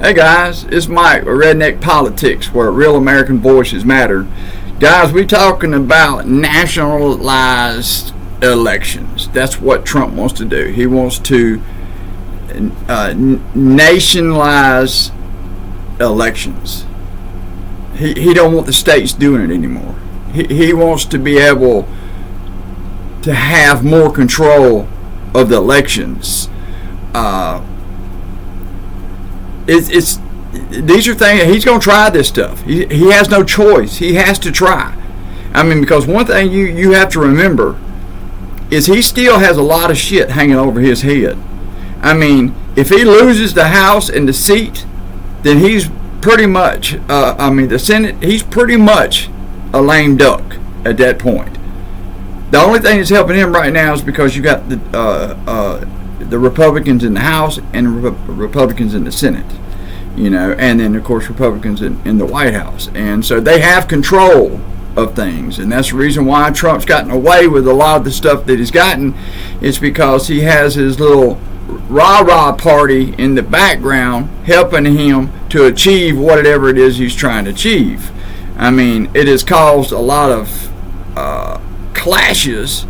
Hey guys, it's Mike with Redneck Politics, where real American voices matter. Guys, we're talking about nationalized elections. That's what Trump wants to do. He wants to nationalize elections. He don't want the states doing it anymore. He wants to be able to have more control of the elections. These are things he's going to try. This stuff. He has no choice. He has to try. I mean, because one thing you have to remember is he still has a lot of shit hanging over his head. I mean, if he loses the House and the seat, then he's pretty much, the Senate, he's pretty much a lame duck at that point. The only thing that's helping him right now is because you got the Republicans in the House and Republicans in the Senate, and then of course Republicans in the White House, and so they have control of things, and that's the reason why Trump's gotten away with a lot of the stuff that he's gotten. It's because he has his little rah-rah party in the background helping him to achieve whatever it is he's trying to achieve. I mean, it has caused a lot of clashes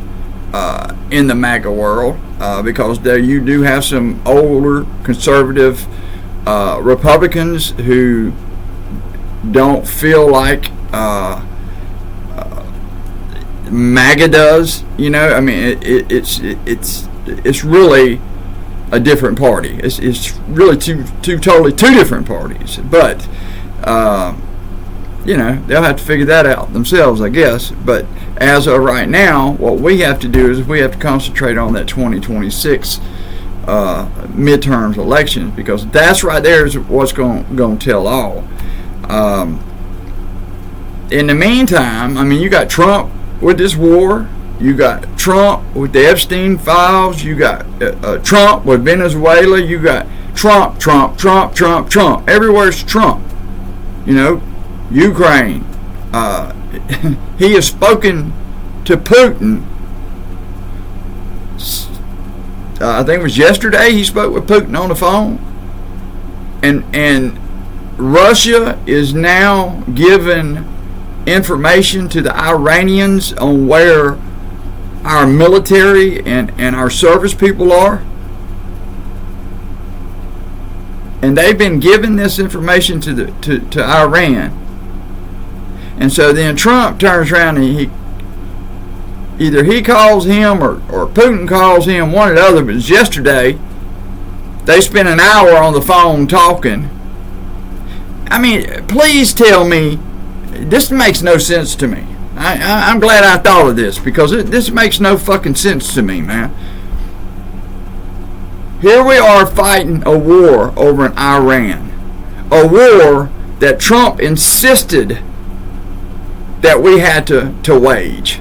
in the MAGA world, because there you do have some older conservative Republicans who don't feel like MAGA does. I mean, it's really a different party. It's really two different parties. But they'll have to figure that out themselves, I guess. But as of right now, what we have to do is we have to concentrate on that 2026 midterms elections, because that's right there is what's going to tell all. In the meantime, I mean, you got Trump with this war. You got Trump with the Epstein files. You got Trump with Venezuela. You got Trump. Everywhere's Trump. Ukraine. He has spoken to Putin. I think it was yesterday he spoke with Putin on the phone. And Russia is now giving information to the Iranians on where our military and our service people are. And they've been giving this information to Iran. And so then Trump turns around and either he calls him or Putin calls him, one or the other. But yesterday they spent an hour on the phone talking. I mean, please tell me, this makes no sense to me. I'm glad I thought of this, because this makes no fucking sense to me, man. Here we are fighting a war over in Iran. A war that Trump insisted that we had to wage.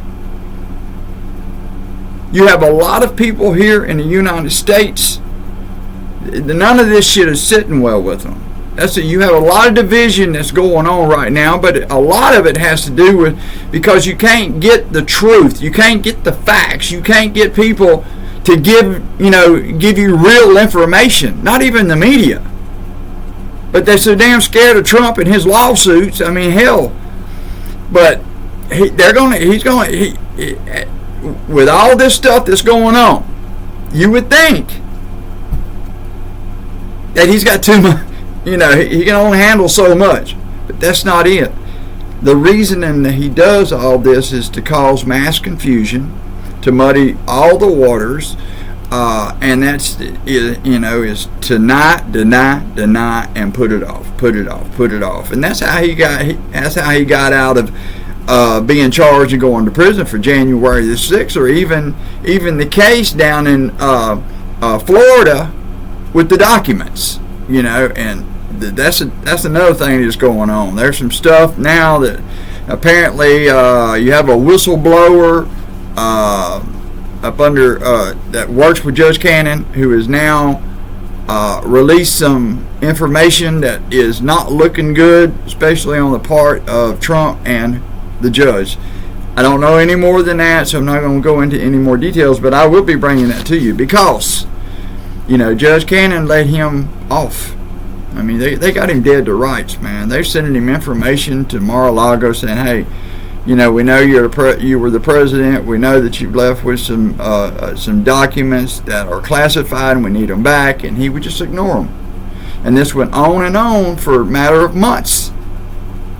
You have a lot of people here in the United States, none of this shit is sitting well with them. You have a lot of division that's going on right now, but a lot of it has to do with because you can't get the truth, you can't get the facts, you can't get people to give you real information, not even the media. But they're so damn scared of Trump and his lawsuits. I mean, hell. But with all this stuff that's going on, you would think that he's got too much. He can only handle so much, but that's not it. The reason that he does all this is to cause mass confusion, to muddy all the waters, and that's is to not deny, and put it off, and that's how he got out of being charged and going to prison for January the 6th, or even the case down in Florida with the documents. And that's another thing that's going on. There's some stuff now that apparently you have a whistleblower up under that works with Judge Cannon, who has now released some information that is not looking good, especially on the part of Trump and the judge. I don't know any more than that, so I'm not going to go into any more details, but I will be bringing that to you because Judge Cannon let him off I mean, they got him dead to rights, man. They're sending him information to Mar-a-Lago saying, hey, we know you were the president. We know that you've left with some documents that are classified and we need them back. And he would just ignore them. And this went on and on for a matter of months.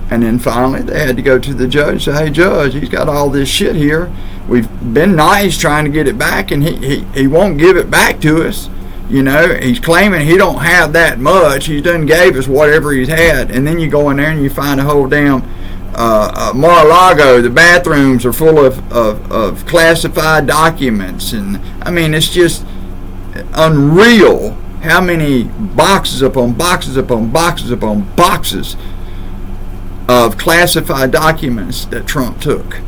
And then finally they had to go to the judge and say, hey, Judge, he's got all this shit here. We've been nice trying to get it back, and he won't give it back to us. He's claiming he don't have that much. He done gave us whatever he's had. And then you go in there and you find a whole damn Mar-a-Lago. The bathrooms are full of classified documents. And, I mean, it's just unreal how many boxes upon boxes upon boxes upon boxes of classified documents that Trump took.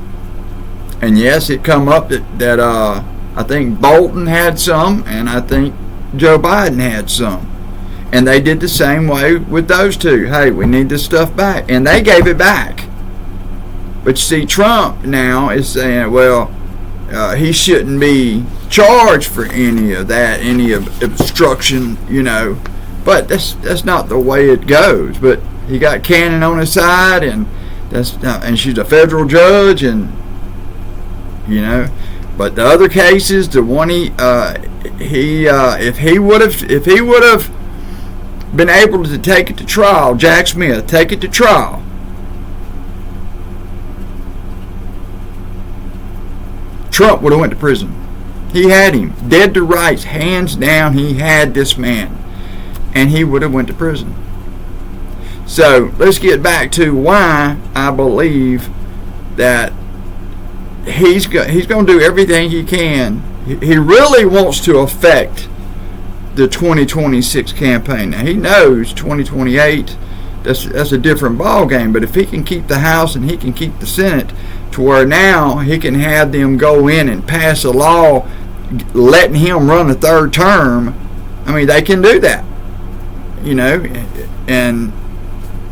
And yes, it come up that I think Bolton had some, and I think Joe Biden had some. And they did the same way with those two. Hey, we need this stuff back. And they gave it back. But you see, Trump now is saying, well, he shouldn't be charged for any of that, any of obstruction, But that's not the way it goes. But he got Cannon on his side, and she's a federal judge, and But the other cases, the one if he would have been able to take it to trial, Jack Smith, take it to trial, Trump would have went to prison. He had him dead to rights, hands down. He had this man, and he would have went to prison. So let's get back to why I believe that he's going to do everything he can. He really wants to affect the 2026 campaign. Now he knows 2028, that's a different ball game. But if he can keep the House and he can keep the Senate to where now he can have them go in and pass a law letting him run a third term, I mean, they can do that, and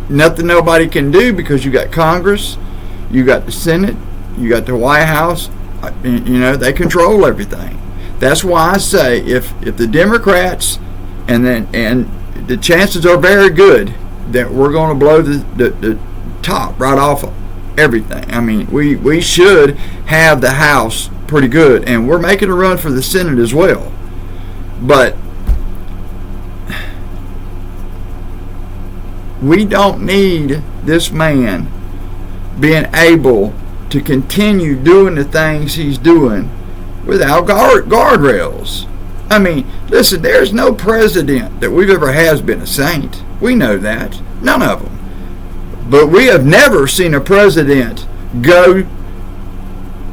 nothing nobody can do, because you got Congress, you got the Senate, you got the White House, they control everything. That's why I say if the Democrats, and the chances are very good that we're going to blow the top right off of everything. I mean, we should have the House pretty good, and we're making a run for the Senate as well. But we don't need this man being able to continue doing the things he's doing without guardrails. I mean, listen, there's no president that we've ever has been a saint. We know that. None of them. But we have never seen a president go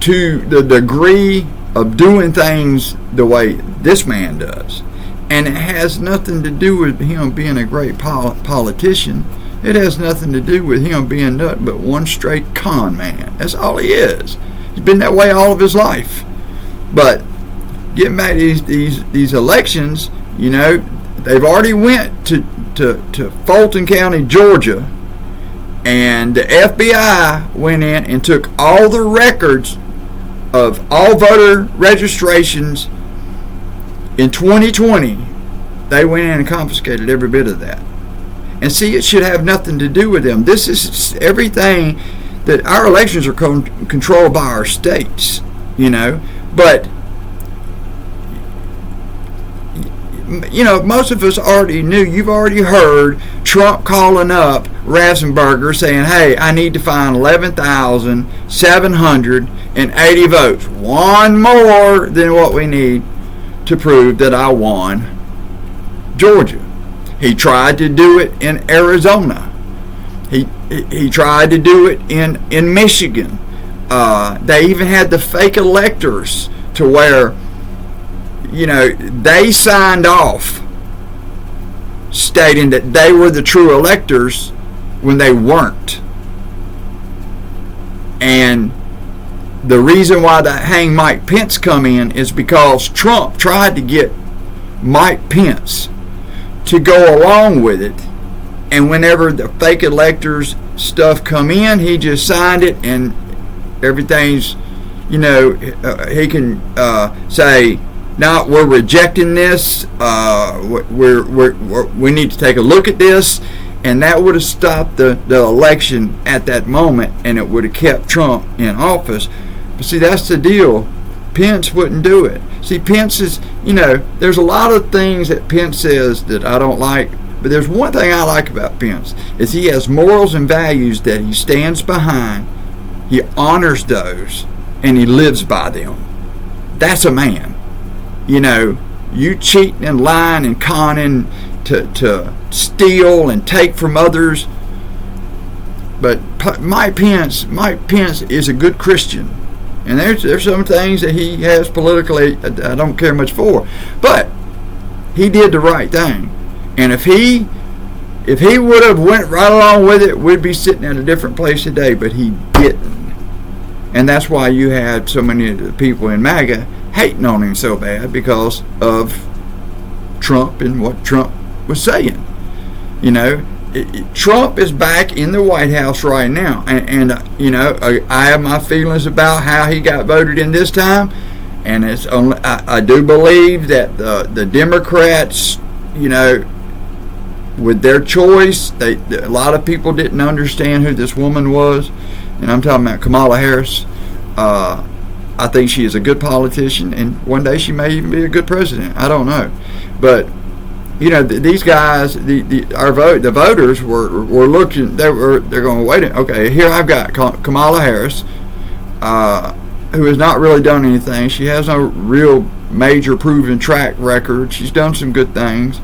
to the degree of doing things the way this man does. And it has nothing to do with him being a great politician. It has nothing to do with him being nothing but one straight con man. That's all he is. He's been that way all of his life. But getting back to these elections, they've already went to Fulton County, Georgia, and the FBI went in and took all the records of all voter registrations in 2020. They went in and confiscated every bit of that. And see, it should have nothing to do with them. This is everything that our elections are controlled by our states, But, most of us already knew. You've already heard Trump calling up Raffensperger saying, hey, I need to find 11,780 votes. One more than what we need to prove that I won Georgia. He tried to do it in Arizona. He tried to do it in Michigan. They even had the fake electors to where, they signed off stating that they were the true electors when they weren't. And the reason why the hang Mike Pence come in is because Trump tried to get Mike Pence to go along with it, and whenever the fake electors stuff come in, he just signed it, and everything's, he can say, Now we're rejecting this. We need to take a look at this, and that would have stopped the election at that moment, and it would have kept Trump in office. But see, that's the deal. Pence wouldn't do it. See, Pence is, there's a lot of things that Pence says that I don't like, but there's one thing I like about Pence, is he has morals and values that he stands behind, he honors those, and he lives by them. That's a man. You cheating and lying and conning to steal and take from others. But Mike Pence is a good Christian. And there's some things that he has politically I don't care much for. But he did the right thing. And if he would have went right along with it, we'd be sitting at a different place today. But he didn't. And that's why you had so many of the people in MAGA hating on him so bad, because of Trump and what Trump was saying. Trump is back in the White House right now, and I have my feelings about how he got voted in this time, and it's only, I do believe that the Democrats, with their choice, a lot of people didn't understand who this woman was, and I'm talking about Kamala Harris. I think she is a good politician, and one day she may even be a good president. I don't know, but these guys, the voters were looking. They're going, wait. Okay, here I've got Kamala Harris, who has not really done anything. She has no real major proven track record. She's done some good things,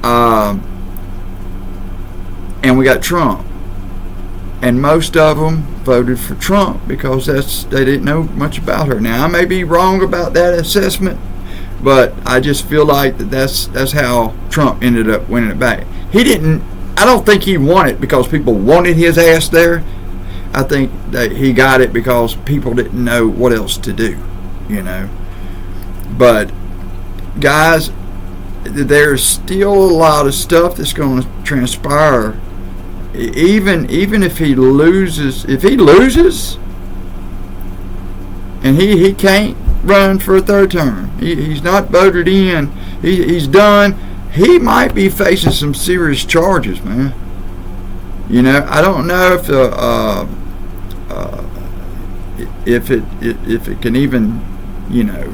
and we got Trump. And most of them voted for Trump because they didn't know much about her. Now, I may be wrong about that assessment, but I just feel like that's how Trump ended up winning it back. I don't think he won it because people wanted his ass there. I think that he got it because people didn't know what else to do, But, guys, there's still a lot of stuff that's going to transpire. Even if he loses, and he can't run for a third term, he's not voted in, he's done, he might be facing some serious charges, man. I don't know if it can even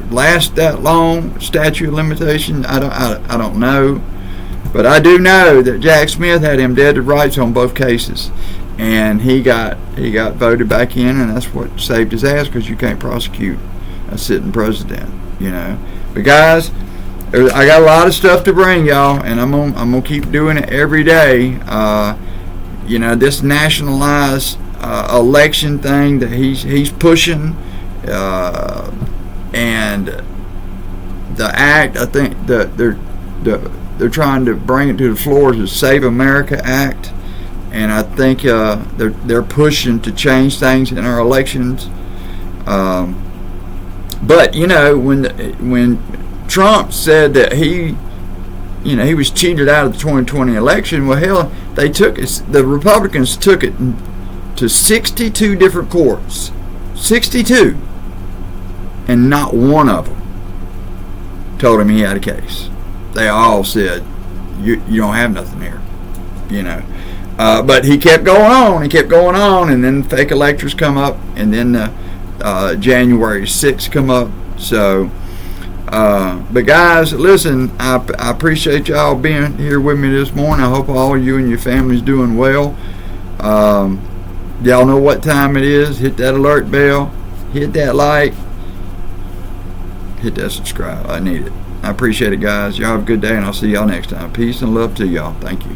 last that long, statute of limitation. I don't know. But I do know that Jack Smith had him dead to rights on both cases, and he got voted back in, and that's what saved his ass, because you can't prosecute a sitting president, But guys, I got a lot of stuff to bring y'all, and I'm gonna keep doing it every day. This nationalized election thing that he's pushing, and the act, I think they're trying to bring it to the floor, to Save America Act, and I think they're pushing to change things in our elections. But when Trump said that he was cheated out of the 2020 election, well, hell, the Republicans took it to 62 different courts, 62, and not one of them told him he had a case. They all said, you don't have nothing here, But he kept going on, and then fake electors come up, and then January 6th come up. So, but guys, listen, I appreciate y'all being here with me this morning. I hope all of you and your family's doing well. Y'all know what time it is. Hit that alert bell, hit that like, hit that subscribe. I need it. I appreciate it, guys. Y'all have a good day, and I'll see y'all next time. Peace and love to y'all. Thank you.